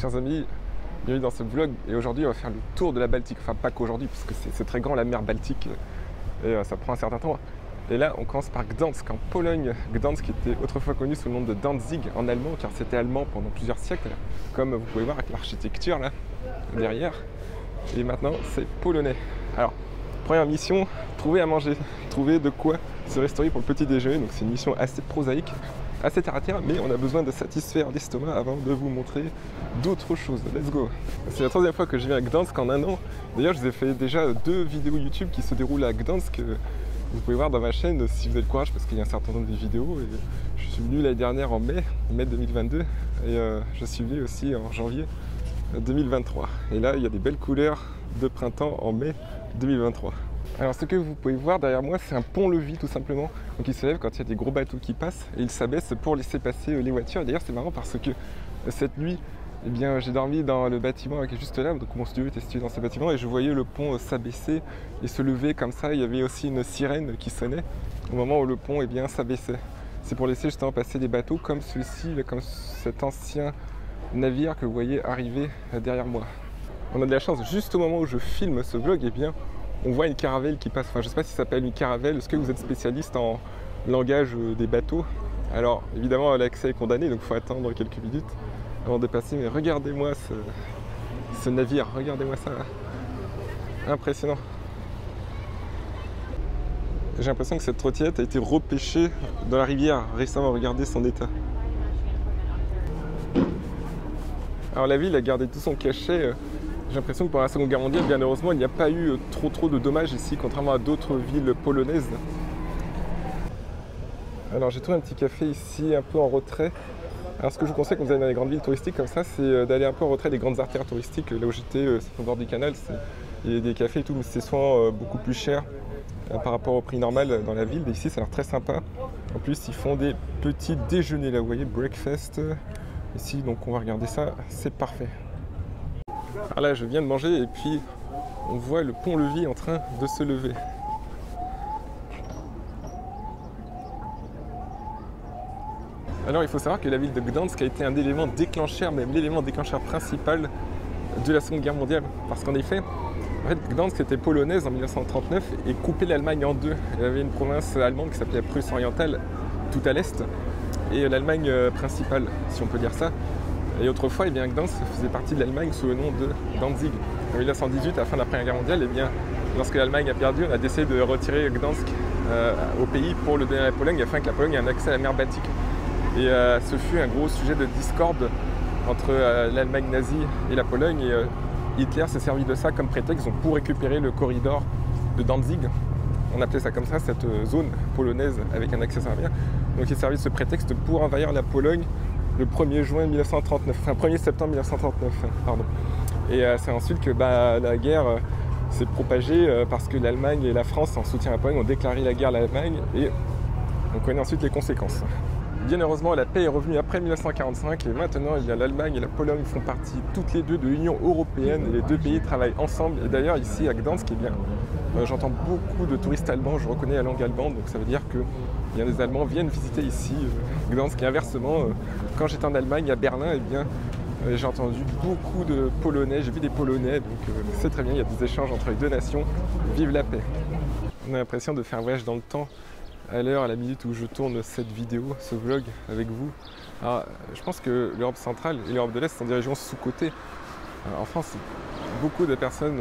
chers amis, bienvenue dans ce vlog et aujourd'hui on va faire le tour de la Baltique, enfin pas qu'aujourd'hui parce que c'est très grand la mer Baltique et ça prend un certain temps. Et là on commence par Gdansk en Pologne, Gdansk qui était autrefois connu sous le nom de Danzig en allemand car c'était allemand pendant plusieurs siècles, comme vous pouvez voir avec l'architecture là derrière, et maintenant c'est polonais. Alors première mission, trouver à manger, trouver de quoi se restaurer pour le petit déjeuner, donc c'est une mission assez prosaïque, assez terre à terre, mais on a besoin de satisfaire l'estomac avant de vous montrer d'autres choses. Let's go! C'est la troisième fois que je viens à Gdansk en un an. D'ailleurs, je vous ai fait déjà 2 vidéos YouTube qui se déroulent à Gdansk. Vous pouvez voir dans ma chaîne si vous avez le courage, parce qu'il y a un certain nombre de vidéos. Et je suis venu l'année dernière en mai 2022, et je suis venu aussi en janvier 2023. Et là, il y a des belles couleurs de printemps en mai 2023. Alors ce que vous pouvez voir derrière moi, c'est un pont-levis tout simplement. Donc il se lève quand il y a des gros bateaux qui passent et il s'abaisse pour laisser passer les voitures. D'ailleurs c'est marrant parce que cette nuit, eh bien, j'ai dormi dans le bâtiment qui est juste là. Donc mon studio était situé dans ce bâtiment et je voyais le pont s'abaisser et se lever comme ça. Il y avait aussi une sirène qui sonnait au moment où le pont s'abaissait. C'est pour laisser justement passer des bateaux comme celui-ci, comme cet ancien navire que vous voyez arriver derrière moi. On a de la chance, juste au moment où je filme ce vlog, eh bien, on voit une caravelle qui passe. Enfin, je ne sais pas si ça s'appelle une caravelle. Est-ce que vous êtes spécialiste en langage des bateaux? Alors, évidemment, l'accès est condamné, donc il faut attendre quelques minutes avant de passer. Mais regardez-moi ce navire, regardez-moi ça. Impressionnant. J'ai l'impression que cette trottinette a été repêchée dans la rivière récemment. Regardez son état. Alors, la ville a gardé tout son cachet. J'ai l'impression que pendant la Seconde Guerre mondiale, bien heureusement, il n'y a pas eu trop de dommages ici, contrairement à d'autres villes polonaises. Alors j'ai trouvé un petit café ici, un peu en retrait. Alors ce que je vous conseille quand vous allez dans les grandes villes touristiques comme ça, c'est d'aller un peu en retrait des grandes artères touristiques. Là où j'étais, c'est au bord du canal, il y a des cafés et tout, mais c'est souvent beaucoup plus cher par rapport au prix normal dans la ville. Et ici, ça a l'air très sympa. En plus, ils font des petits déjeuners, là, vous voyez, breakfast. Ici, donc on va regarder ça, c'est parfait. Alors là, je viens de manger et puis on voit le pont-levis en train de se lever. Alors il faut savoir que la ville de Gdansk a été un élément déclencheur, même l'élément déclencheur principal de la Seconde Guerre mondiale. Parce qu'en effet, Gdansk était polonaise en 1939 et coupait l'Allemagne en deux. Il y avait une province allemande qui s'appelait Prusse orientale, tout à l'est, et l'Allemagne principale, si on peut dire ça. Et autrefois, eh bien, Gdansk faisait partie de l'Allemagne sous le nom de Danzig. En 1918, à la fin de la Première Guerre mondiale, eh bien, lorsque l'Allemagne a perdu, on a décidé de retirer Gdansk au pays pour le donner à la Pologne, afin que la Pologne ait un accès à la mer Baltique. Et ce fut un gros sujet de discorde entre l'Allemagne nazie et la Pologne. Et Hitler s'est servi de ça comme prétexte pour récupérer le corridor de Danzig. On appelait ça comme ça, cette zone polonaise avec un accès à la mer. Donc il s'est servi de ce prétexte pour envahir la Pologne le 1er juin 1939, enfin 1er septembre 1939, pardon. Et c'est ensuite que la guerre s'est propagée parce que l'Allemagne et la France, en soutien à la Pologne, ont déclaré la guerre à l'Allemagne et on connaît ensuite les conséquences. Bien heureusement, la paix est revenue après 1945 et maintenant l'Allemagne et la Pologne font partie toutes les deux de l'Union européenne et les deux pays travaillent ensemble. Et d'ailleurs ici à Gdansk, eh bien, j'entends beaucoup de touristes allemands, je reconnais la langue allemande, donc ça veut dire que bien, des Allemands viennent visiter ici Gdansk. Et inversement, quand j'étais en Allemagne, à Berlin, eh bien, j'ai entendu beaucoup de Polonais, j'ai vu des Polonais, donc c'est très bien, il y a des échanges entre les deux nations. Vive la paix! On a l'impression de faire un voyage dans le temps à l'heure, à la minute où je tourne cette vidéo, ce vlog avec vous. Alors, je pense que l'Europe centrale et l'Europe de l'Est sont des régions sous-cotées. En France, beaucoup de personnes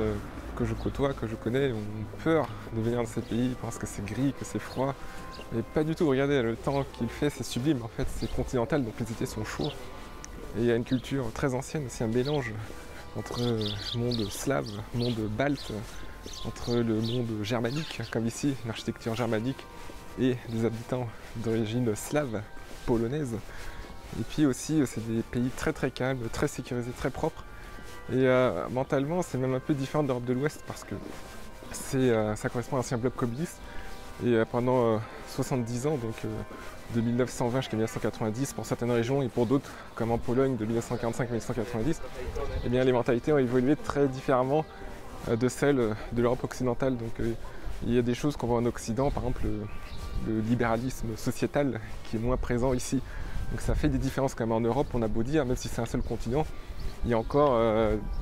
que je côtoie, que je connais, ont peur de venir dans ces pays parce que c'est gris, que c'est froid. Mais pas du tout, regardez, le temps qu'il fait, c'est sublime. En fait, c'est continental, donc les étés sont chauds. Et il y a une culture très ancienne, c'est un mélange entre monde slave, monde balte, entre le monde germanique, comme ici, l'architecture germanique, et des habitants d'origine slave, polonaise. Et puis aussi, c'est des pays très très calmes, très sécurisés, très propres. Et mentalement, c'est même un peu différent de l'Europe de l'Ouest parce que ça correspond à un ancien bloc communiste. Et pendant 70 ans, donc de 1920 jusqu'à 1990 pour certaines régions et pour d'autres, comme en Pologne de 1945 à 1990, eh bien, les mentalités ont évolué très différemment de celles de l'Europe occidentale. Donc il y a des choses qu'on voit en Occident, par exemple le libéralisme sociétal qui est moins présent ici. Donc ça fait des différences quand même en Europe, on a beau dire, même si c'est un seul continent, il y a encore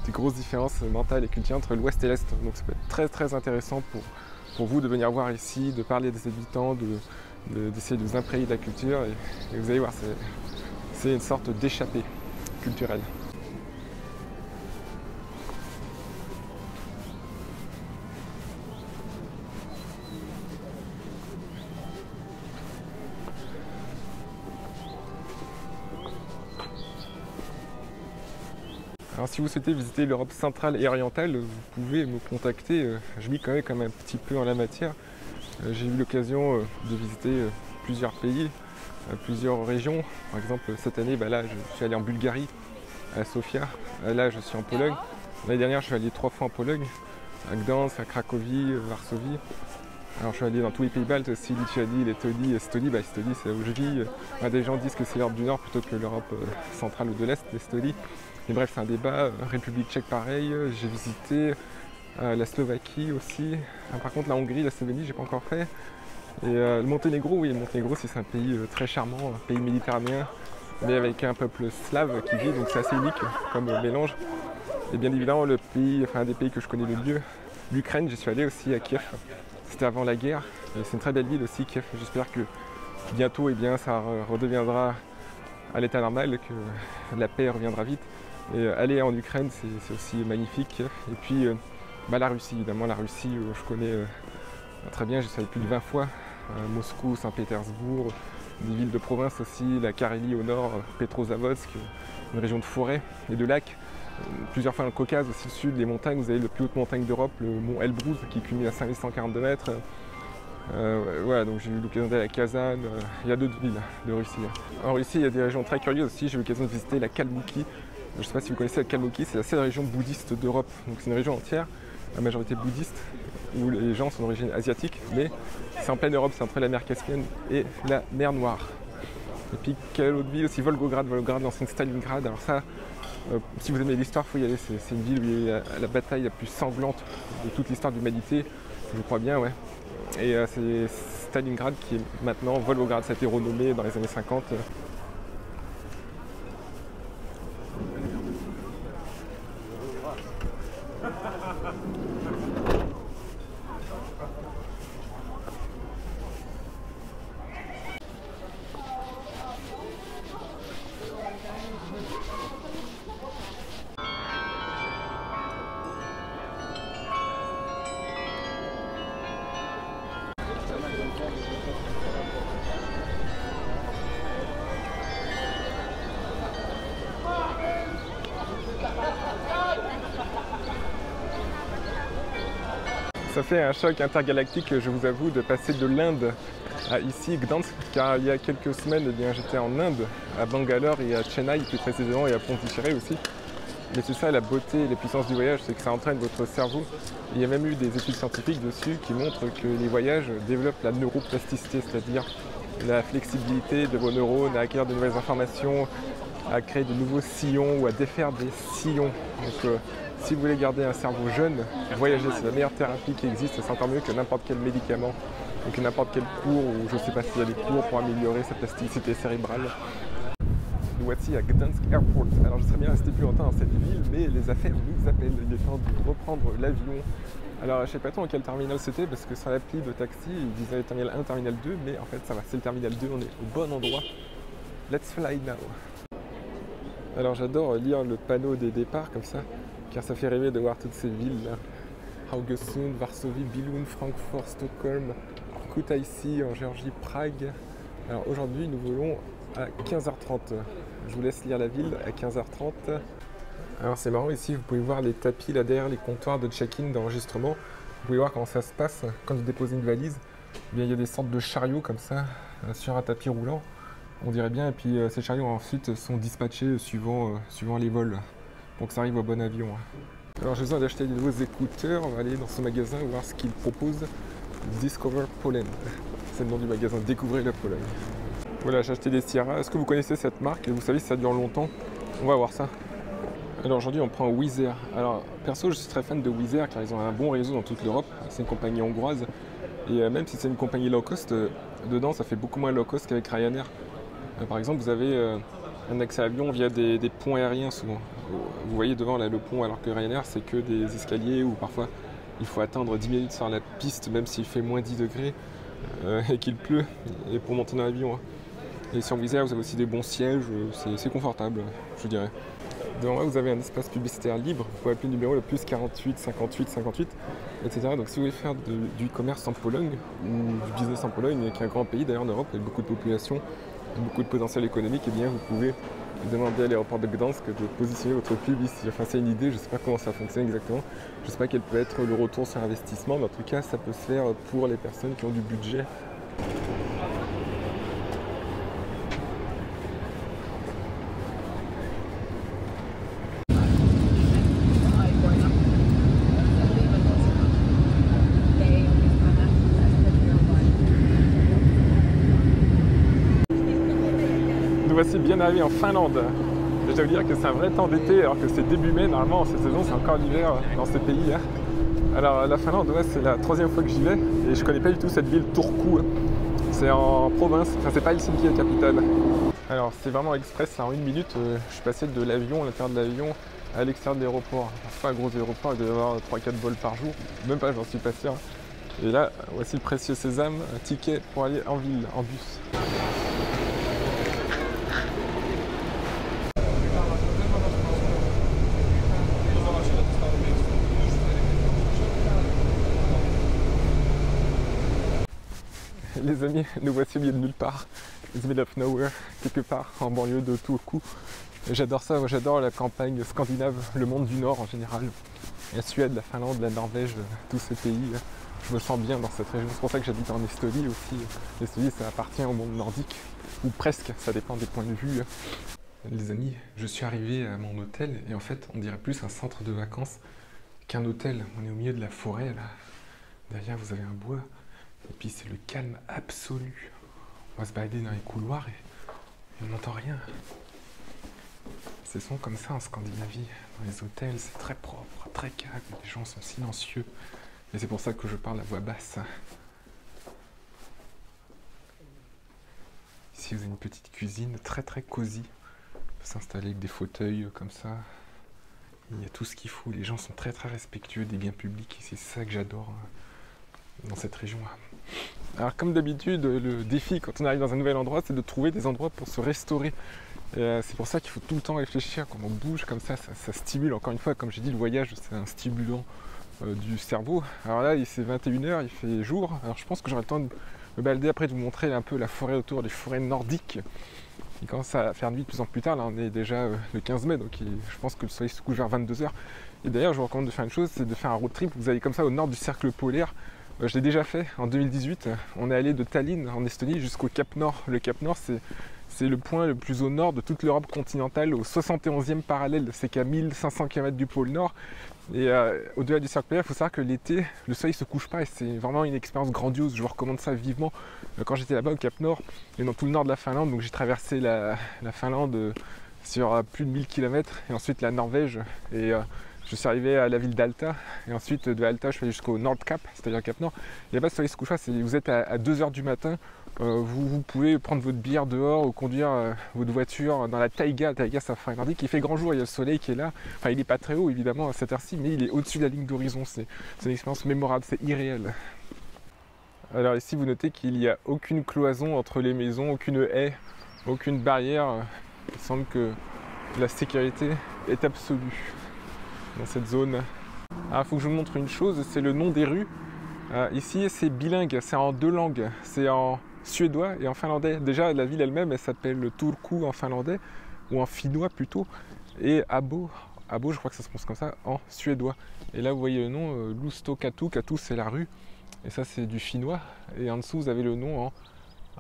des grosses différences mentales et culturelles entre l'Ouest et l'Est. Donc ça peut être très très intéressant pour vous de venir voir ici, de parler des habitants, d'essayer de vous imprégner de la culture. Et vous allez voir, c'est une sorte d'échappée culturelle. Alors si vous souhaitez visiter l'Europe centrale et orientale, vous pouvez me contacter. Je m'y connais quand même un petit peu en la matière. J'ai eu l'occasion de visiter plusieurs pays, plusieurs régions. Par exemple, cette année, là, je suis allé en Bulgarie, à Sofia. Là, je suis en Pologne. L'année dernière, je suis allé 3 fois en Pologne, à Gdansk, à Cracovie, Varsovie. Alors, je suis allé dans tous les pays baltes aussi, Lituanie, Lettonie, Estonie. Estonie, c'est là où je vis. Des gens disent que c'est l'Europe du Nord plutôt que l'Europe centrale ou de l'Est, l'Estonie. Mais bref, c'est un débat. République tchèque, pareil. J'ai visité la Slovaquie aussi. Par contre, la Hongrie, la Slovénie, j'ai pas encore fait. Et le Monténégro, oui, le Monténégro, c'est un pays très charmant, un pays méditerranéen, mais avec un peuple slave qui vit, donc c'est assez unique comme mélange. Et bien évidemment, un des pays que je connais le mieux, l'Ukraine, j'y suis allé aussi à Kiev. C'était avant la guerre, et c'est une très belle ville aussi, Kiev. J'espère que bientôt, ça redeviendra à l'état normal, que la paix reviendra vite. Et aller en Ukraine, c'est aussi magnifique, Kiev. Et puis la Russie, évidemment, la Russie, je connais très bien, j'y suis allé plus de 20 fois. Moscou, Saint-Pétersbourg, des villes de province aussi, la Carélie au nord, Petrozavodsk, une région de forêt et de lacs. Plusieurs fois dans le Caucase, aussi le sud, les montagnes, vous avez la plus haute montagne d'Europe, le mont Elbrus, qui culmine à 5142 mètres. Voilà, donc j'ai eu l'occasion d'aller à Kazan, il y a d'autres villes de Russie. En Russie, il y a des régions très curieuses aussi, j'ai eu l'occasion de visiter la Kalmoukie. Je ne sais pas si vous connaissez la Kalmoukie, c'est la seule région bouddhiste d'Europe, donc c'est une région entière, la majorité bouddhiste, où les gens sont d'origine asiatique, mais c'est en pleine Europe, c'est entre la mer Caspienne et la mer Noire. Et puis quelle autre ville aussi, Volgograd, l'ancienne Stalingrad. Alors ça, si vous aimez l'histoire, il faut y aller, c'est une ville où il y a la bataille la plus sanglante de toute l'histoire de l'humanité, je crois bien, ouais. Et c'est Stalingrad qui est maintenant Volgograd, ça a été renommé dans les années 50. Ça fait un choc intergalactique, je vous avoue, de passer de l'Inde à ici, Gdansk, car il y a quelques semaines, j'étais en Inde, à Bangalore et à Chennai, plus précisément, et à Pondichéry aussi. Mais c'est ça la beauté et la puissance du voyage, c'est que ça entraîne votre cerveau. Il y a même eu des études scientifiques dessus qui montrent que les voyages développent la neuroplasticité, c'est-à-dire la flexibilité de vos neurones à acquérir de nouvelles informations, à créer de nouveaux sillons ou à défaire des sillons. Donc, si vous voulez garder un cerveau jeune, voyager, c'est la meilleure thérapie qui existe, c'est encore mieux que n'importe quel médicament, ou que n'importe quel cours, ou je ne sais pas s'il y a des cours pour améliorer sa plasticité cérébrale. Nous voici à Gdansk Airport. Alors je serais bien resté plus longtemps dans cette ville, mais les affaires nous appellent. Il est temps de reprendre l'avion. Alors je ne sais pas trop dans quel terminal c'était, parce que sur l'appli de taxi, il disait terminal 1, terminal 2, mais en fait ça va, c'est le terminal 2, on est au bon endroit. Let's fly now. Alors j'adore lire le panneau des départs comme ça, car ça fait rêver de voir toutes ces villes là. Haugesund, Varsovie, Billund, Francfort, Stockholm, Kutaisi en Géorgie, Prague. Alors aujourd'hui nous volons à 15h30. Je vous laisse lire la ville à 15h30. Alors c'est marrant ici, vous pouvez voir les tapis là derrière les comptoirs de check-in, d'enregistrement. Vous pouvez voir comment ça se passe quand vous déposez une valise. Eh bien, il y a des sortes de chariots comme ça sur un tapis roulant, on dirait bien. Et puis ces chariots ensuite sont dispatchés suivant les vols, pour que ça arrive au bon avion. Alors j'ai besoin d'acheter des nouveaux écouteurs, on va aller dans ce magasin voir ce qu'il propose. Discover Poland, c'est le nom du magasin, découvrez la Pologne. Voilà, j'ai acheté des Sierra. Est-ce que vous connaissez cette marque et vous savez si ça dure longtemps? On va voir ça. Alors aujourd'hui on prend Wizz Air. Alors perso je suis très fan de Wizz Air car ils ont un bon réseau dans toute l'Europe. C'est une compagnie hongroise et même si c'est une compagnie low cost, dedans ça fait beaucoup moins low cost qu'avec Ryanair. Par exemple vous avez un accès à l'avion via des ponts aériens souvent. Vous voyez devant là, le pont, alors que Ryanair c'est que des escaliers où parfois il faut attendre 10 minutes sur la piste même s'il fait moins 10 degrés et qu'il pleut et pour monter dans l'avion. Hein. Et sur Wizz Air vous avez aussi des bons sièges, c'est confortable je dirais. Devant moi vous avez un espace publicitaire libre, vous pouvez appeler le numéro le plus 48 58 58 etc. Donc si vous voulez faire du e-commerce en Pologne ou du business en Pologne, qui est un grand pays d'ailleurs en Europe avec beaucoup de population, beaucoup de potentiel économique, et bien vous pouvez demander à l'aéroport de Gdansk de positionner votre pub ici. Enfin c'est une idée, je ne sais pas comment ça fonctionne exactement, je ne sais pas quel peut être le retour sur investissement, mais en tout cas ça peut se faire pour les personnes qui ont du budget. Nous voici bien arrivés en Finlande. Et je dois vous dire que c'est un vrai temps d'été alors que c'est début mai, normalement cette saison c'est encore l'hiver dans ce pays. Hein. Alors la Finlande, ouais, c'est la 3e fois que j'y vais et je connais pas du tout cette ville Turku. C'est en province, enfin c'est pas Helsinki la capitale. Alors c'est vraiment express, là, en 1 minute je suis passé de l'avion, à l'intérieur de l'avion, à l'extérieur de l'aéroport. C'est pas un gros aéroport, il doit y avoir 3-4 vols par jour, même pas, j'en suis pas sûr. Et là, voici le précieux sésame, un ticket pour aller en ville, en bus. Les amis, nous voici au milieu de nulle part, in the middle of nowhere, quelque part en banlieue de Turku. J'adore ça, moi j'adore la campagne scandinave, le monde du Nord en général. La Suède, la Finlande, la Norvège, tous ces pays. Je me sens bien dans cette région, c'est pour ça que j'habite en Estonie aussi. L'Estonie ça appartient au monde nordique, ou presque, ça dépend des points de vue. Les amis, je suis arrivé à mon hôtel et en fait on dirait plus un centre de vacances qu'un hôtel. On est au milieu de la forêt là, derrière vous avez un bois. Et puis c'est le calme absolu. On va se balader dans les couloirs et on n'entend rien. Ce sont comme ça en Scandinavie. Dans les hôtels, c'est très propre, très calme. Les gens sont silencieux. Et c'est pour ça que je parle à voix basse. Ici, vous avez une petite cuisine très très cosy. On peut s'installer avec des fauteuils comme ça. Il y a tout ce qu'il faut. Les gens sont très très respectueux des biens publics. Et c'est ça que j'adore dans cette région. Alors comme d'habitude, le défi quand on arrive dans un nouvel endroit, c'est de trouver des endroits pour se restaurer. C'est pour ça qu'il faut tout le temps réfléchir, quand on bouge comme ça stimule. Encore une fois, comme j'ai dit, le voyage c'est un stimulant du cerveau. Alors là, c'est 21h, il fait jour. Alors je pense que j'aurai le temps de me balader après, de vous montrer un peu la forêt autour, les forêts nordiques. Il commence à faire nuit de plus en plus tard, là on est déjà le 15 mai, donc je pense que le soleil se couche vers 22h. Et d'ailleurs, je vous recommande de faire une chose, c'est de faire un road trip. Vous allez comme ça au nord du cercle polaire. Je l'ai déjà fait en 2018. On est allé de Tallinn en Estonie jusqu'au Cap Nord. Le Cap Nord, c'est le point le plus au nord de toute l'Europe continentale, au 71e parallèle. C'est qu'à 1500 km du pôle Nord. Et au-delà du cercle polaire, il faut savoir que l'été, le soleil ne se couche pas et c'est vraiment une expérience grandiose. Je vous recommande ça vivement. Quand j'étais là-bas au Cap Nord et dans tout le nord de la Finlande, donc j'ai traversé la Finlande sur plus de 1000 km et ensuite la Norvège. Et je suis arrivé à la ville d'Alta et ensuite de Alta je suis allé jusqu'au Nordkap, c'est-à-dire Cap Nord. Et là-bas, le soleil se couche pas, vous êtes à 2h du matin, vous pouvez prendre votre bière dehors ou conduire votre voiture dans la taïga. La taïga, c'est un forêt nordique. Il fait grand jour, il y a le soleil qui est là. Enfin, il n'est pas très haut évidemment à cette heure-ci, mais il est au-dessus de la ligne d'horizon. C'est une expérience mémorable, c'est irréel. Alors ici, vous notez qu'il n'y a aucune cloison entre les maisons, aucune haie, aucune barrière. Il semble que la sécurité est absolue dans cette zone. Alors il faut que je vous montre une chose, c'est le nom des rues. Ici c'est bilingue, c'est en 2 langues, c'est en suédois et en finlandais. Déjà la ville elle-même elle s'appelle Turku en finlandais, ou en finnois plutôt, et Abo je crois que ça se prononce comme ça, en suédois. Et là vous voyez le nom Luustokatu, Katu c'est la rue, et ça c'est du finnois, et en dessous vous avez le nom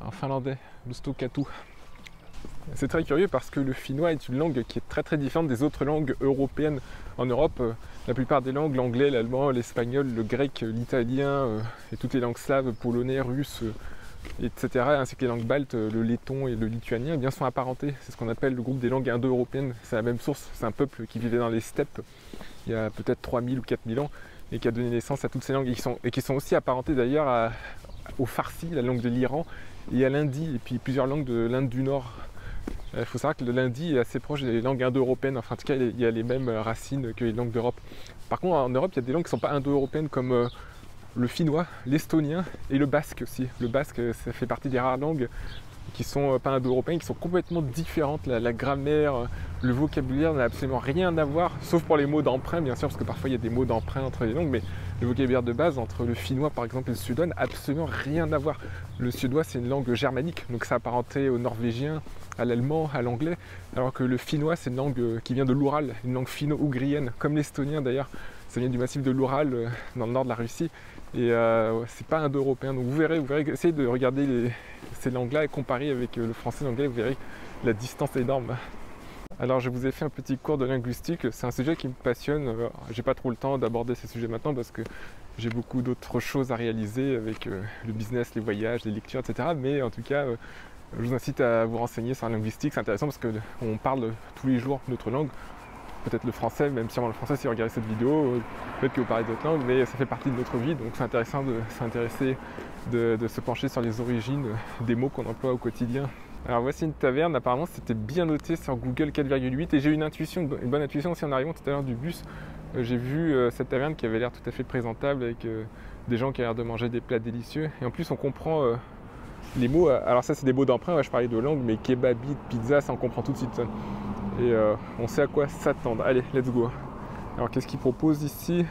en finlandais, Luustokatu. C'est très curieux parce que le finnois est une langue qui est très très différente des autres langues européennes. En Europe, la plupart des langues, l'anglais, l'allemand, l'espagnol, le grec, l'italien et toutes les langues slaves, polonais, russes, etc., ainsi que les langues baltes, le letton et le lituanien, eh bien, sont apparentés. C'est ce qu'on appelle le groupe des langues indo-européennes. C'est la même source, c'est un peuple qui vivait dans les steppes il y a peut-être 3000 ou 4000 ans et qui a donné naissance à toutes ces langues et qui sont aussi apparentées d'ailleurs au farsi, la langue de l'Iran, et à l'hindi, et puis plusieurs langues de l'Inde du Nord. Il faut savoir que le lundi est assez proche des langues indo-européennes, enfin en tout cas il y a les mêmes racines que les langues d'Europe. Par contre en Europe il y a des langues qui ne sont pas indo-européennes comme le finnois, l'estonien et le basque aussi. Le basque ça fait partie des rares langues qui sont pas indo-européennes, qui sont complètement différentes. La grammaire, le vocabulaire n'a absolument rien à voir, sauf pour les mots d'emprunt bien sûr, parce que parfois il y a des mots d'emprunt entre les langues, mais le vocabulaire de base entre le finnois par exemple et le suédois n'a absolument rien à voir. Le suédois c'est une langue germanique, donc ça apparenté au norvégien, à l'allemand, à l'anglais, alors que le finnois c'est une langue qui vient de l'Oural, une langue finno-ougrienne, comme l'estonien d'ailleurs, ça vient du massif de l'Oural dans le nord de la Russie, et c'est pas indo-européen, donc vous verrez, essayez de regarder ces langues-là et comparer avec le français et l'anglais, vous verrez la distance est énorme. Alors je vous ai fait un petit cours de linguistique, c'est un sujet qui me passionne, j'ai pas trop le temps d'aborder ces sujets maintenant parce que j'ai beaucoup d'autres choses à réaliser avec le business, les voyages, les lectures, etc. Mais en tout cas, je vous incite à vous renseigner sur la linguistique, c'est intéressant parce qu'on parle tous les jours notre langue, peut-être le français, même sûrement le français si vous regardez cette vidéo, peut-être que vous parlez d'autres langues, mais ça fait partie de notre vie, donc c'est intéressant de s'intéresser, de se pencher sur les origines des mots qu'on emploie au quotidien. Alors voici une taverne, apparemment c'était bien noté sur Google 4,8 et j'ai eu une bonne intuition aussi en arrivant tout à l'heure du bus. J'ai vu cette taverne qui avait l'air tout à fait présentable avec des gens qui avaient l'air de manger des plats délicieux et en plus on comprend les mots, alors ça c'est des mots d'emprunt, ouais, je parlais de langue, mais kebabi, pizza, ça on comprend tout de suite. Et on sait à quoi s'attendre. Allez, let's go. Alors qu'est-ce qu'ils proposent ici?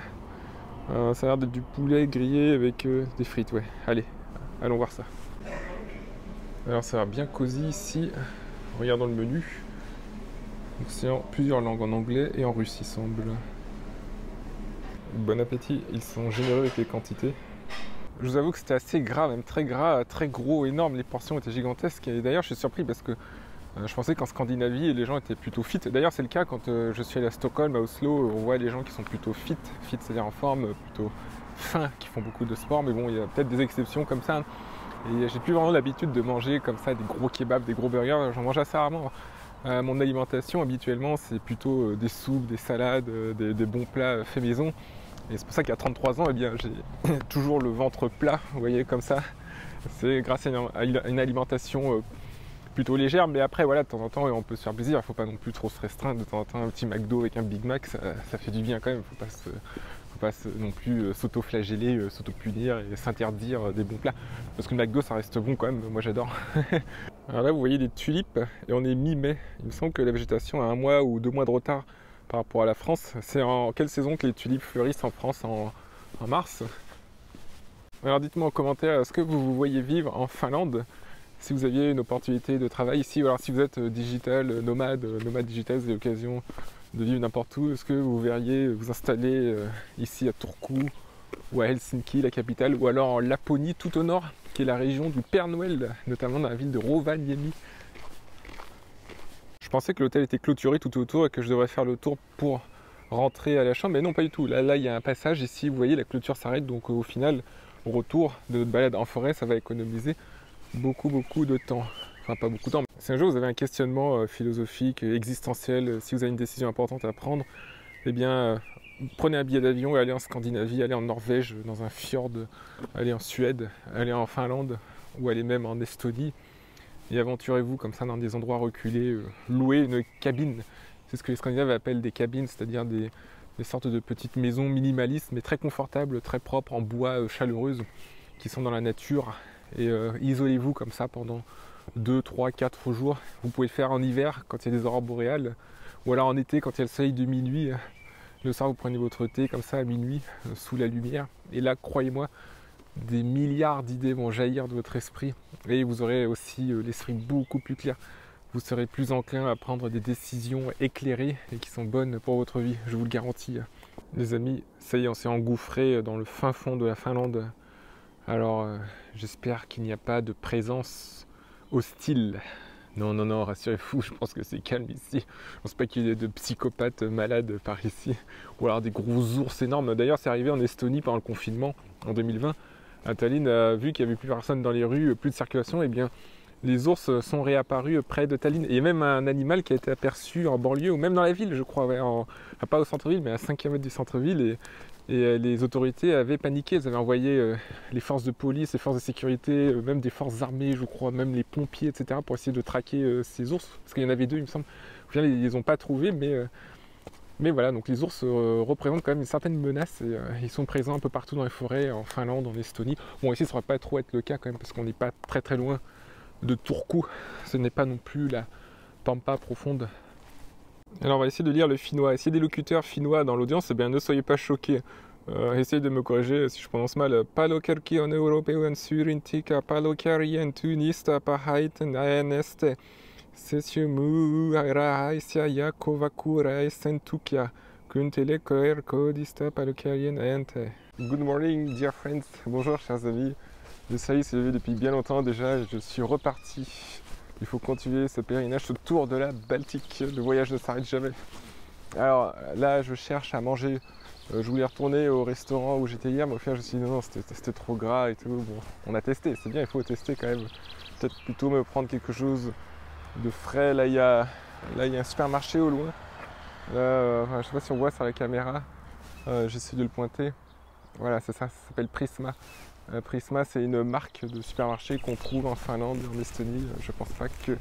Ça a l'air d'être du poulet grillé avec des frites, ouais. Allez, allons voir ça. Alors ça a l'air bien cosy ici. Regardons le menu. Donc, c'est en plusieurs langues, en anglais et en russe il semble. Bon appétit, ils sont généreux avec les quantités. Je vous avoue que c'était assez gras, même très gras, très gros, énorme. Les portions étaient gigantesques. Et d'ailleurs je suis surpris parce que je pensais qu'en Scandinavie, les gens étaient plutôt fit. D'ailleurs, c'est le cas quand je suis allé à Stockholm, à Oslo. On voit les gens qui sont plutôt fit, c'est-à-dire en forme, plutôt fins, qui font beaucoup de sport. Mais bon, il y a peut-être des exceptions comme ça. Et j'ai plus vraiment l'habitude de manger comme ça des gros kebabs, des gros burgers. J'en mange assez rarement. Mon alimentation, habituellement, c'est plutôt des soupes, des salades, des bons plats faits maison. Et c'est pour ça qu'à 33 ans, eh bien, j'ai toujours le ventre plat, vous voyez, comme ça. C'est grâce à une alimentation plutôt légère, mais après voilà, de temps en temps on peut se faire plaisir, il ne faut pas non plus trop se restreindre, de temps en temps un petit McDo avec un Big Mac, ça fait du bien quand même, il ne faut pas non plus s'auto-flageller, s'auto-punir et s'interdire des bons plats, parce que le McDo ça reste bon quand même, moi j'adore. Alors là vous voyez des tulipes, et on est mi-mai, il me semble que la végétation a 1 mois ou 2 mois de retard par rapport à la France. C'est en quelle saison que les tulipes fleurissent en France? En mars. Alors dites-moi en commentaire, est-ce que vous vous voyez vivre en Finlande si vous aviez une opportunité de travail ici, ou alors si vous êtes digital, nomade digital, vous avez l'occasion de vivre n'importe où, est-ce que vous verriez vous installer ici à Turku ou à Helsinki, la capitale, ou alors en Laponie tout au nord, qui est la région du Père Noël, notamment dans la ville de Rovaniemi. Je pensais que l'hôtel était clôturé tout autour et que je devrais faire le tour pour rentrer à la chambre, mais non pas du tout. Là il y a un passage ici, vous voyez la clôture s'arrête, donc au final, au retour de notre balade en forêt, ça va économiser beaucoup de temps, enfin pas beaucoup de temps. Si un jour vous avez un questionnement philosophique, existentiel, si vous avez une décision importante à prendre, eh bien prenez un billet d'avion et allez en Scandinavie, allez en Norvège, dans un fjord, allez en Suède, allez en Finlande ou allez même en Estonie et aventurez-vous comme ça dans des endroits reculés, louez une cabine, c'est ce que les Scandinaves appellent des cabines, c'est-à-dire des sortes de petites maisons minimalistes mais très confortables, très propres, en bois chaleureuses, qui sont dans la nature. Et isolez-vous comme ça pendant 2, 3, 4 jours. Vous pouvez le faire en hiver quand il y a des aurores boréales, ou alors en été quand il y a le soleil de minuit. Le soir vous prenez votre thé comme ça à minuit, sous la lumière. Et là, croyez-moi, des milliards d'idées vont jaillir de votre esprit. Et vous aurez aussi l'esprit beaucoup plus clair. Vous serez plus enclin à prendre des décisions éclairées et qui sont bonnes pour votre vie, je vous le garantis. Les amis, ça y est, on s'est engouffré dans le fin fond de la Finlande. Alors, j'espère qu'il n'y a pas de présence hostile. Non, rassurez-vous, je pense que c'est calme ici. Je pense pas qu'il y ait de psychopathes malades par ici. Ou alors des gros ours énormes. D'ailleurs, c'est arrivé en Estonie pendant le confinement, en 2020. À Tallinn, vu qu'il n'y avait plus personne dans les rues, plus de circulation, et bien les ours sont réapparus près de Tallinn. Et il y a même un animal qui a été aperçu en banlieue, ou même dans la ville, je crois, ouais, enfin, pas au centre-ville, mais à 5 km du centre-ville. Et les autorités avaient paniqué, elles avaient envoyé les forces de police, les forces de sécurité, même des forces armées, je crois, même les pompiers, etc., pour essayer de traquer ces ours. Parce qu'il y en avait 2, il me semble. Au final, ils les ont pas trouvés, mais voilà, donc les ours représentent quand même une certaine menace et ils sont présents un peu partout dans les forêts, en Finlande, en Estonie. Bon, ici, ça ne va pas trop être le cas quand même, parce qu'on n'est pas très très loin de Turku. Ce n'est pas non plus la pampa profonde. Alors, on va essayer de lire le finnois. S'il y a des locuteurs finnois dans l'audience, eh bien, ne soyez pas choqués. Essayez de me corriger si je prononce mal. Palokerki en européen surintika, palokerien tunista pahaiten aeneste. Good morning, dear friends. Bonjour, chers amis. Le service s'est levé depuis bien longtemps déjà et je suis reparti. Il faut continuer ce pèlerinage autour de la Baltique. Le voyage ne s'arrête jamais. Alors là, je cherche à manger. Je voulais retourner au restaurant où j'étais hier, mais au final, je me suis dit non, c'était trop gras et tout. Bon, on a testé, c'est bien, il faut tester quand même. Peut-être plutôt me prendre quelque chose de frais. Là il y a un supermarché au loin. Là, je ne sais pas si on voit sur la caméra. J'essaie de le pointer. Voilà, c'est ça s'appelle Prisma. Prisma, c'est une marque de supermarché qu'on trouve en Finlande, en Estonie. Je pense pas que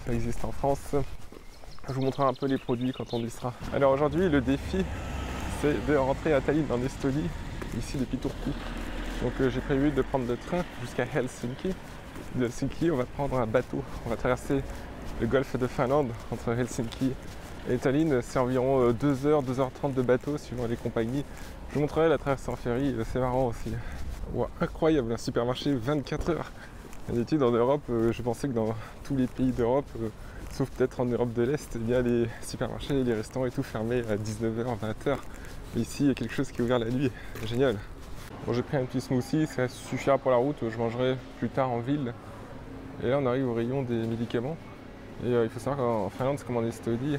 ça existe en France. Je vous montrerai un peu les produits quand on y sera. Alors aujourd'hui, le défi, c'est de rentrer à Tallinn en Estonie, ici depuis Turku. Donc j'ai prévu de prendre le train jusqu'à Helsinki. De Helsinki, on va prendre un bateau. On va traverser le golfe de Finlande entre Helsinki et Tallinn. C'est environ 2h, 2h30 de bateau suivant les compagnies. Je vous montrerai la traversée en ferry, c'est marrant aussi. Wow, incroyable, un supermarché 24 heures. D'habitude en Europe, je pensais que dans tous les pays d'Europe, sauf peut-être en Europe de l'Est, eh bien, les supermarchés, les restaurants et tout fermés à 19h, 20h. Mais ici, il y a quelque chose qui est ouvert la nuit, c'est génial. Bon, j'ai pris un petit smoothie, ça suffira pour la route, je mangerai plus tard en ville. Et là, on arrive au rayon des médicaments. Et il faut savoir qu'en Finlande, c'est comme en Estonie,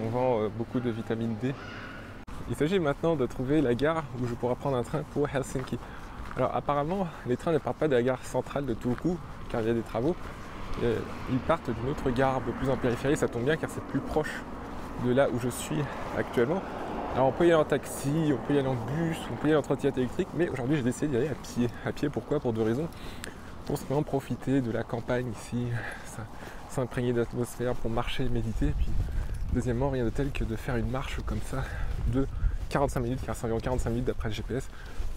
on vend beaucoup de vitamine D. Il s'agit maintenant de trouver la gare où je pourrai prendre un train pour Helsinki. Alors apparemment, les trains ne partent pas de la gare centrale de Turku, car il y a des travaux. Ils partent d'une autre gare un peu plus en périphérie, ça tombe bien car c'est plus proche de là où je suis actuellement. Alors on peut y aller en taxi, on peut y aller en bus, on peut y aller en trottinette électrique, mais aujourd'hui j'ai décidé d'y aller à pied. À pied, pourquoi? Pour 2 raisons. Pour simplement profiter de la campagne ici, s'imprégner d'atmosphère, pour marcher et méditer. Puis deuxièmement, rien de tel que de faire une marche comme ça de 45 minutes, car c'est environ 45 minutes d'après le GPS,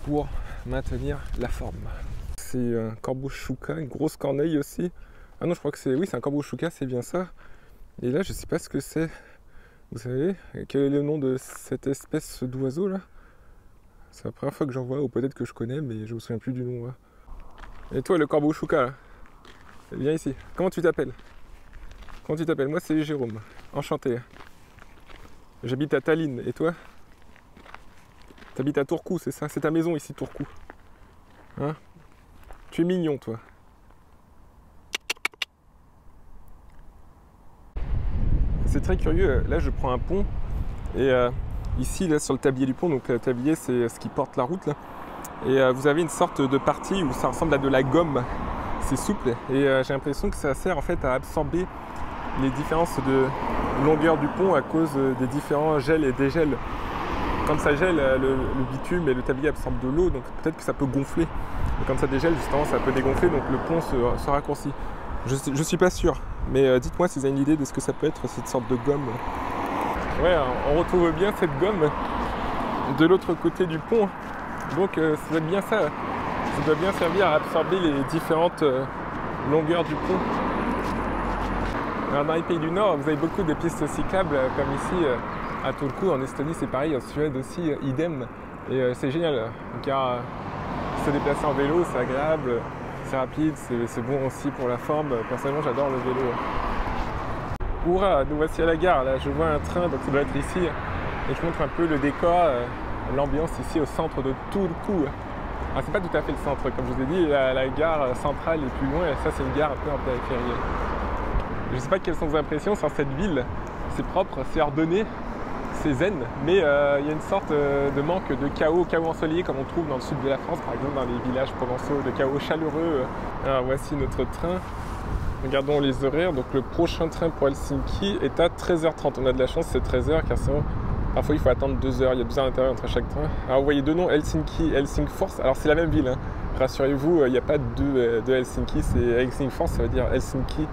pour maintenir la forme. C'est un corbeau chouka, une grosse corneille aussi. Ah non, je crois que c'est... Oui, c'est un corbeau chouka, c'est bien ça. Et là, je sais pas ce que c'est. Vous savez, quel est le nom de cette espèce d'oiseau là? C'est la première fois que j'en vois, ou peut-être que je connais, mais je me souviens plus du nom. Là. Et toi, le corbeau chouka là, viens ici. Comment tu t'appelles? Comment tu t'appelles? Moi, c'est Jérôme. Enchanté. J'habite à Tallinn. Et toi? T'habites à Turku, c'est ça? C'est ta maison ici, Turku. Hein? Tu es mignon, toi. C'est très curieux. Là, je prends un pont. Et ici, là, sur le tablier du pont, donc le tablier, c'est ce qui porte la route, là. Et vous avez une sorte de partie où ça ressemble à de la gomme. C'est souple. Et j'ai l'impression que ça sert en fait à absorber les différences de longueur du pont à cause des différents gels et dégels. Quand ça gèle, le bitume et le tablier absorbent de l'eau, donc peut-être que ça peut gonfler. Et quand ça dégèle, justement, ça peut dégonfler, donc le pont se raccourcit. Je suis pas sûr, mais dites-moi si vous avez une idée de ce que ça peut être, cette sorte de gomme. Ouais, on retrouve bien cette gomme de l'autre côté du pont, donc ça doit être bien ça. Ça doit bien servir à absorber les différentes longueurs du pont. Alors dans les pays du Nord, vous avez beaucoup de pistes cyclables, comme ici à Turku, en Estonie c'est pareil, en Suède aussi, idem. Et c'est génial, car se déplacer en vélo, c'est agréable, c'est rapide, c'est bon aussi pour la forme. Personnellement, j'adore le vélo. Hourra, nous voici à la gare, là je vois un train, donc ça doit être ici. Et je montre un peu le décor, l'ambiance ici au centre de Turku. Ah, c'est pas tout à fait le centre, comme je vous ai dit, la gare centrale est plus loin, et ça c'est une gare un peu en périphérie. Je ne sais pas quelles sont vos impressions sur cette ville. C'est propre, c'est ordonné, c'est zen, mais il y a une sorte de manque de chaos ensoleillé comme on trouve dans le sud de la France, par exemple dans les villages provençaux, de chaos chaleureux. Alors voici notre train. Regardons les horaires. Donc le prochain train pour Helsinki est à 13h30. On a de la chance, c'est 13h car sinon parfois il faut attendre 2 heures. Il y a 2 heures d'intérieur entre chaque train. Alors vous voyez deux noms, Helsinki, Helsingfors. Alors c'est la même ville, hein. Rassurez-vous, il n'y a pas de Helsinki, c'est Helsingfors, ça veut dire Helsinki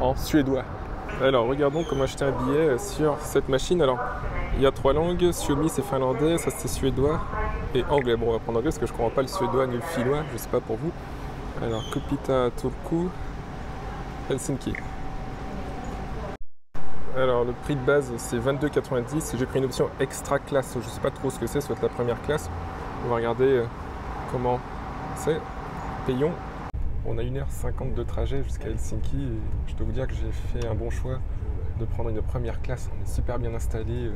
en suédois. Alors regardons comment acheter un billet sur cette machine. Alors il y a 3 langues, Suomi c'est finlandais, ça c'est suédois et anglais. Bon on va prendre anglais parce que je ne comprends pas le suédois ni le finnois, je ne sais pas pour vous. Alors Kupita Turku, Helsinki. Alors le prix de base c'est 22,90. J'ai pris une option extra classe, je ne sais pas trop ce que c'est, ça va être la première classe. On va regarder comment c'est. Payons. On a 1h50 de trajet jusqu'à Helsinki et je dois vous dire que j'ai fait un bon choix de prendre une première classe. On est super bien installé,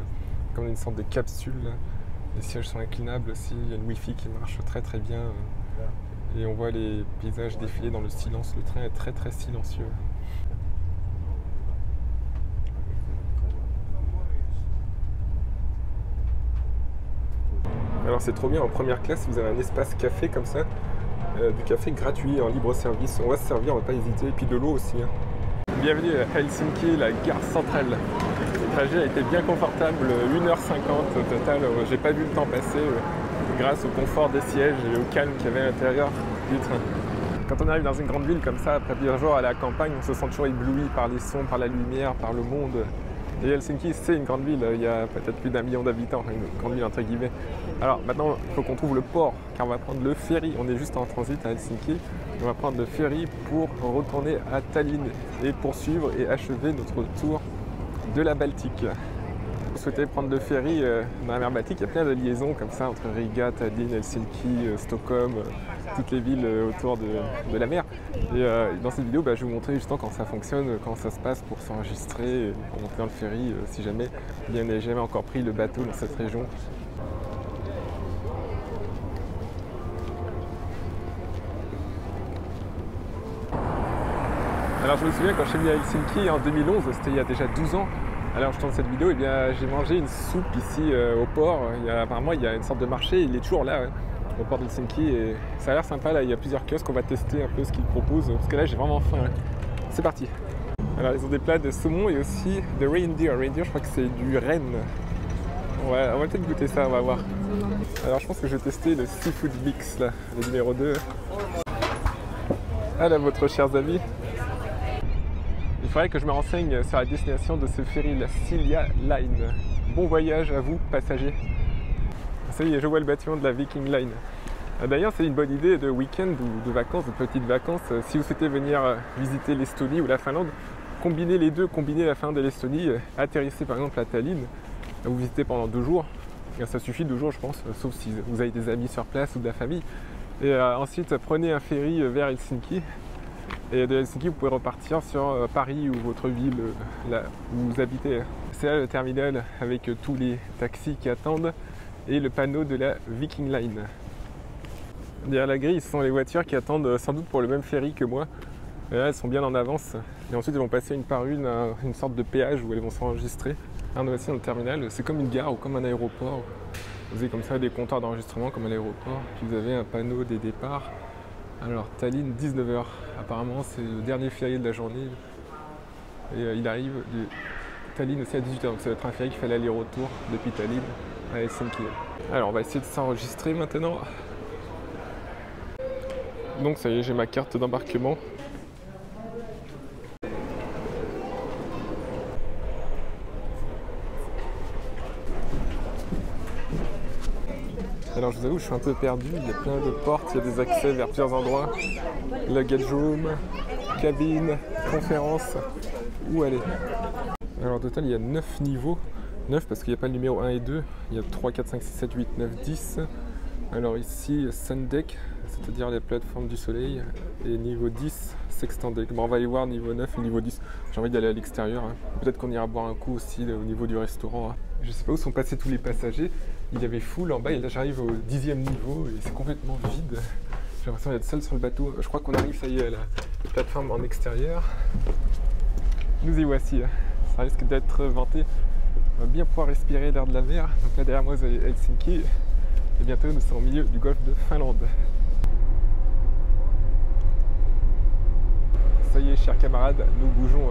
comme une sorte de capsule. Les sièges sont inclinables aussi, il y a une Wi-Fi qui marche très très bien. Et on voit les paysages défiler dans le silence. Le train est très très silencieux. Alors c'est trop bien, en première classe vous avez un espace café comme ça, du café gratuit en libre service, on va se servir, on va pas hésiter, et puis de l'eau aussi. Bienvenue à Helsinki, la gare centrale. Le trajet a été bien confortable, 1h50 au total, j'ai pas vu le temps passer grâce au confort des sièges et au calme qu'il y avait à l'intérieur du train. Quand on arrive dans une grande ville comme ça, après plusieurs jours à la campagne, on se sent toujours ébloui par les sons, par la lumière, par le monde. Et Helsinki, c'est une grande ville, il y a peut-être plus d'1 million d'habitants, une grande ville entre guillemets. Alors maintenant, il faut qu'on trouve le port, car on va prendre le ferry. On est juste en transit à Helsinki. On va prendre le ferry pour retourner à Tallinn et poursuivre et achever notre tour de la Baltique. Vous souhaitez prendre le ferry dans la mer Baltique, il y a plein de liaisons comme ça entre Riga, Tallinn, Helsinki, Stockholm, toutes les villes autour de la mer. Et dans cette vidéo, je vais vous montrer justement comment ça fonctionne, comment ça se passe pour s'enregistrer, pour monter dans le ferry, si jamais il n'y a jamais encore pris le bateau dans cette région. Alors je me souviens quand je suis venu à Helsinki en 2011, c'était il y a déjà 12 ans. Alors je tourne cette vidéo, et bien j'ai mangé une soupe ici au port. Apparemment il y a une sorte de marché, il est toujours là au port d'Helsinki et ça a l'air sympa là, il y a plusieurs kiosques, on va tester un peu ce qu'ils proposent parce que là j'ai vraiment faim. C'est parti. Alors ils ont des plats de saumon et aussi de reindeer. Reindeer je crois que c'est du renne. On va peut-être goûter ça, on va voir. Alors je pense que je vais tester le seafood mix là, le numéro 2. À la vôtre chers amis. Il faudrait que je me renseigne sur la destination de ce ferry, la Silja Line. Bon voyage à vous, passagers. Ça y est, je vois le bâtiment de la Viking Line. D'ailleurs, c'est une bonne idée de week-end ou de vacances, de petites vacances. Si vous souhaitez venir visiter l'Estonie ou la Finlande, combinez les deux, combinez la Finlande et l'Estonie. Atterrissez par exemple à Tallinn, vous visitez pendant 2 jours. Ça suffit 2 jours, je pense, sauf si vous avez des amis sur place ou de la famille. Et ensuite, prenez un ferry vers Helsinki. Et de Helsinki, vous pouvez repartir sur Paris ou votre ville là où vous habitez. C'est là le terminal avec tous les taxis qui attendent et le panneau de la Viking Line. Derrière la grille, ce sont les voitures qui attendent sans doute pour le même ferry que moi. Et là, elles sont bien en avance. Et ensuite, elles vont passer une par une à une sorte de péage où elles vont s'enregistrer. Alors, nous voici dans le terminal. C'est comme une gare ou comme un aéroport. Vous avez comme ça des compteurs d'enregistrement comme à l'aéroport. Puis vous avez un panneau des départs. Alors Tallinn, 19h. Apparemment c'est le dernier ferry de la journée. Et il arrive de Tallinn aussi à 18h. Donc ça va être un ferry qui fait l'aller-retour depuis Tallinn à Helsinki. Alors on va essayer de s'enregistrer maintenant. Donc ça y est, j'ai ma carte d'embarquement. Alors je vous avoue, je suis un peu perdu, il y a plein de portes, il y a des accès vers plusieurs endroits. Luggage room, cabine, conférence, où aller? Alors au total il y a 9 niveaux, 9 parce qu'il n'y a pas le numéro 1 et 2, il y a 3, 4, 5, 6, 7, 8, 9, 10. Alors ici, Sun Deck, c'est-à-dire les plateformes du soleil, et niveau 10, Sextant Deck. Bon, on va aller voir niveau 9 et niveau 10. J'ai envie d'aller à l'extérieur. Peut-être qu'on ira boire un coup aussi là, au niveau du restaurant. Je sais pas où sont passés tous les passagers. Il y avait full en bas et là j'arrive au 10e niveau et c'est complètement vide. J'ai l'impression d'être seul sur le bateau. Je crois qu'on arrive, ça y est, à la plateforme en extérieur. Nous y voici. Ça risque d'être venté. On va bien pouvoir respirer l'air de la mer. Donc là derrière moi vous avez Helsinki. Et bientôt nous sommes au milieu du golfe de Finlande. Ça y est, chers camarades, nous bougeons.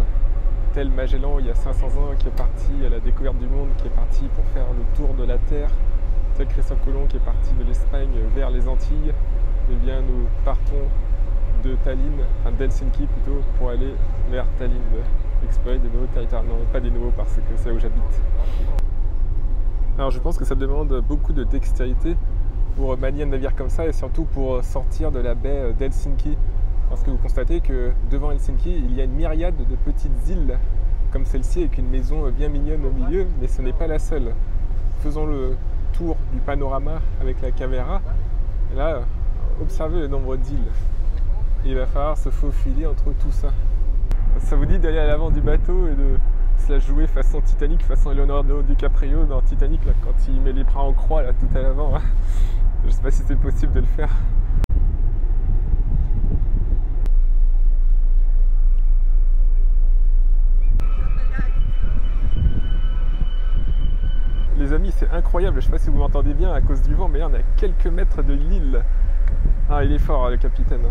Tel Magellan, il y a 500 ans, qui est parti à la découverte du monde, qui est parti pour faire le tour de la Terre. Tel Christophe Colomb, qui est parti de l'Espagne vers les Antilles. Eh bien, nous partons de Tallinn, enfin d'Helsinki plutôt, pour aller vers Tallinn, explorer des nouveaux territoires. Non, pas des nouveaux, parce que c'est où j'habite. Alors, je pense que ça demande beaucoup de dextérité pour manier un navire comme ça, et surtout pour sortir de la baie d'Helsinki. Parce que vous constatez que devant Helsinki, il y a une myriade de petites îles comme celle-ci, avec une maison bien mignonne au milieu, mais ce n'est pas la seule. Faisons le tour du panorama avec la caméra. Et là, observez le nombre d'îles. Il va falloir se faufiler entre tout ça. Ça vous dit d'aller à l'avant du bateau et de se la jouer façon Titanic, façon Leonardo DiCaprio dans Titanic, là, quand il met les bras en croix là, tout à l'avant. Hein. Je ne sais pas si c'est possible de le faire. Les amis, c'est incroyable, je ne sais pas si vous m'entendez bien à cause du vent, mais là on est à quelques mètres de l'île. Ah, il est fort le capitaine.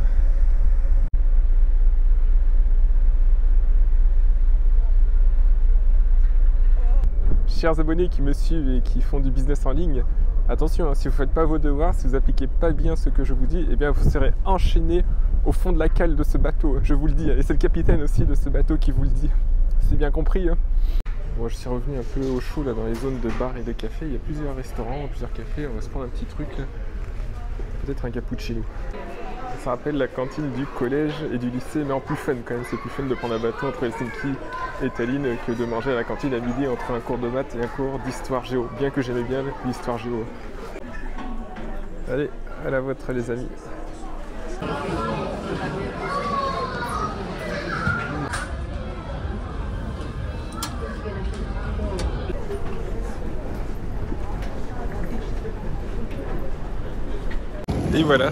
Chers abonnés qui me suivent et qui font du business en ligne, attention, hein, si vous ne faites pas vos devoirs, si vous n'appliquez pas bien ce que je vous dis, eh bien vous serez enchaîné au fond de la cale de ce bateau, je vous le dis. Et c'est le capitaine aussi de ce bateau qui vous le dit. C'est bien compris, hein. Bon, je suis revenu un peu au chaud là dans les zones de bar et de café. Il y a plusieurs restaurants, plusieurs cafés. On va se prendre un petit truc, peut-être un cappuccino. Ça rappelle la cantine du collège et du lycée, mais en plus fun quand même. C'est plus fun de prendre un bateau entre Helsinki et Tallinn que de manger à la cantine à midi entre un cours de maths et un cours d'histoire géo. Bien que j'aimais bien l'histoire géo. Allez, à la vôtre les amis. Et voilà,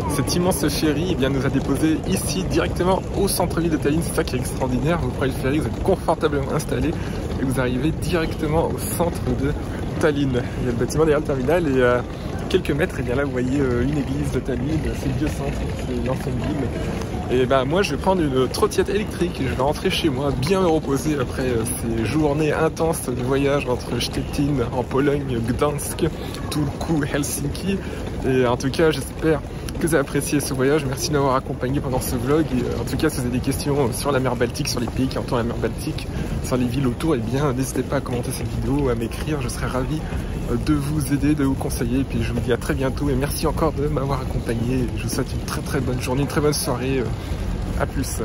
cet immense ferry nous a déposé ici directement au centre-ville de Tallinn. C'est ça qui est extraordinaire. Vous prenez le ferry, vous êtes confortablement installé et vous arrivez directement au centre de Tallinn. Il y a le bâtiment derrière le terminal et à quelques mètres, et bien là vous voyez une église de Tallinn, c'est le vieux centre, c'est l'ancienne ville. Et ben moi je vais prendre une trottinette électrique et je vais rentrer chez moi bien me reposer après ces journées intenses de voyage entre Szczecin en Pologne, Gdansk, Turku, Helsinki. Et en tout cas j'espère que vous avez apprécié ce voyage. Merci de m'avoir accompagné pendant ce vlog. Et en tout cas si vous avez des questions sur la mer Baltique, sur les pays qui entourent la mer Baltique, sur les villes autour, et bien n'hésitez pas à commenter cette vidéo, à m'écrire. Je serai ravi de vous aider, de vous conseiller. Et puis je vous dis à très bientôt et merci encore de m'avoir accompagné. Je vous souhaite une très bonne journée, une très bonne soirée. À plus.